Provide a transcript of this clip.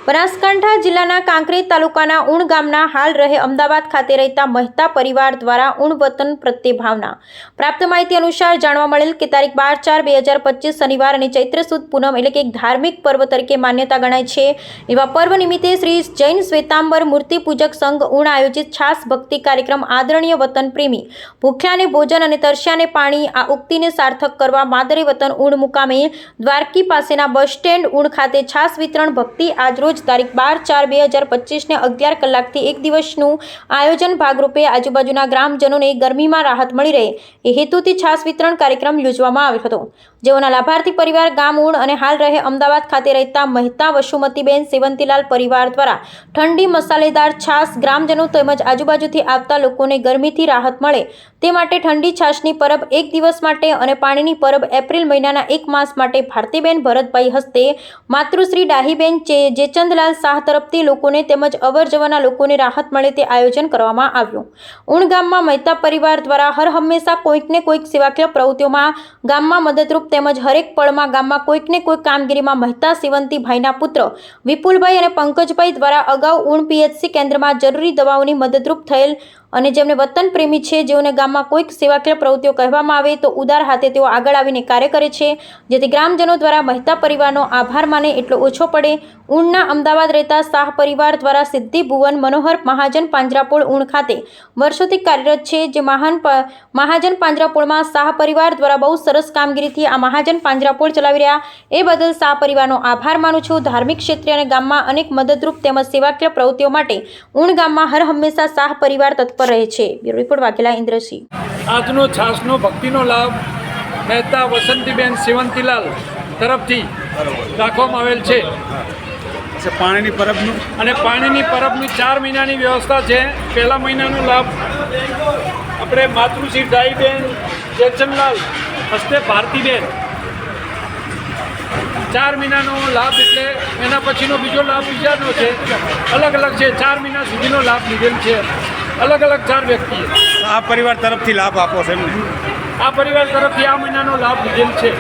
બનાસકાંઠા જિલ્લાના કાંકરેજ તાલુકાના ઉણ ગામના હાલ રહે અમદાવાદ ખાતે રહેતા મહેતા પરિવાર દ્વારા ઉણ વતન પ્રત્યે ભાવના. પ્રાપ્ત માહિતી અનુસાર જાણવા મળેલ કે તારીખ 12/4/2025 શનિવાર અને ચૈત્ર સુદ પૂનમ એટલે કે એક ધાર્મિક પર્વ તરીકે માન્યતા ગણાય છે. એવા પર્વ નિમિત્તે શ્રી જૈન શ્વેતાંબર મૂર્તિ પૂજક સંઘ ઉણ આયોજિત છાસ ભક્તિ કાર્યક્રમ આદરણીય વતન પ્રેમી ભૂખ્યાને ભોજન અને તરસ્યાને પાણી આ ઉક્તિને સાર્થક કરવા માદરે વતન ઉણ મુકામે દ્વારકી પાસેના બસ સ્ટેન્ડ ઉણ ખાતે છાસ વિતરણ ભક્તિ આજરોજ તારીખ 12/4/2025 ને 11 કલાકથી એક દિવસનું આયોજન ભાગરૂપે આજુબાજુના ગ્રામજનોને ગરમીમાં રાહત મળી રહે એ હેતુથી છાસ વિતરણ કાર્યક્રમ યોજવામાં આવ્યો હતો. જેઓના લાભાર્થી પરિવાર ગામ ઉણ અને હાલ રહે અમદાવાદ ખાતે રહેતા મહેતા વસુમતીબેન સેવંતીલાલ પરિવાર દ્વારા ઠંડી મસાલેદાર છાસ ગ્રામજનો તેમજ આજુબાજુથી આવતા લોકોને ગરમીથી રાહત મળે તે માટે ઠંડી છાશની પરબ એક દિવસ માટે અને પાણીની પરબ એપ્રિલ મહિનાના એક માસ માટે ભારતીબેન ભરતભાઈ હસ્તે માતૃશ્રી ડાહીબેન જેચંદલાલ શાહ તરફથી લોકોને તેમજ અવરજવરના લોકોને રાહત મળે તે આયોજન કરવામાં આવ્યું. ઉણ ગામમાં મહેતા પરિવાર દ્વારા હર હંમેશા કોઈકને કોઈક સેવાકીય પ્રવૃત્તિઓમાં ગામમાં મદદરૂપ તેમજ હરેક પળમાં ગામમાં કોઈકને કોઈક કામગીરીમાં મહેતા સેવંતીભાઈના પુત્ર વિપુલભાઈ અને પંકજભાઈ દ્વારા અગાઉ ઉણ પીએચસી કેન્દ્રમાં જરૂરી દવાઓની મદદરૂપ થયેલ અને જેમને વતન પ્રેમી છે જેઓને ગામમાં કોઈક સેવાકીય પ્રવૃત્તિઓ કહેવામાં આવે તો ઉદાર હાથે તેઓ આગળ આવીને કાર્ય કરે છે, જેથી ગ્રામજનો દ્વારા મહેતા પરિવારનો આભાર માને એટલો ઓછો પડે. ઉણના અમદાવાદ રહેતા શાહ પરિવાર દ્વારા સિદ્ધિ ભુવન મનોહર મહાજન પાંજરાપોળ ઉણ ખાતે વર્ષોથી કાર્યરત છે. જે મહાજન પાંજરાપોળમાં શાહ પરિવાર દ્વારા બહુ સરસ કામગીરીથી આ મહાજન પાંજરાપોળ ચલાવી રહ્યા એ બદલ શાહ પરિવારનો આભાર માનું છું. ધાર્મિક ક્ષેત્રે અને ગામમાં અનેક મદદરૂપ તેમજ સેવાકીય પ્રવૃત્તિઓ માટે ઉણ ગામમાં હર હંમેશા શાહ પરિવાર તત્પર રહે છે. Bureau report Vaghela Indrasinh. આજનો છાસનો ભક્તિનો લાભ મહેતા વસંતીબેન સેવંતીલાલ તરફથી રાખવામાં આવેલ છે. પાણીની પરબનું અને પાણીની પરબની 4 મહિનાની વ્યવસ્થા છે. પહેલા મહિનાનો લાભ આપણે માતૃશ્રી ડાહીબેન જેચંદલાલ હસ્તે ભારતીબેન 4 મહિનાનો લાભ એટલે એના પછીનો બીજો લાભ બીજાનો છે. અલગ અલગ છે. 4 મહિના સુધીનો લાભ લીધેલ છે. અલગ અલગ 4 વ્યક્તિએ આ પરિવાર તરફથી લાભ આપો છો એમને? આ પરિવાર તરફથી આ મહિનાનો લાભ લીધેલ છે.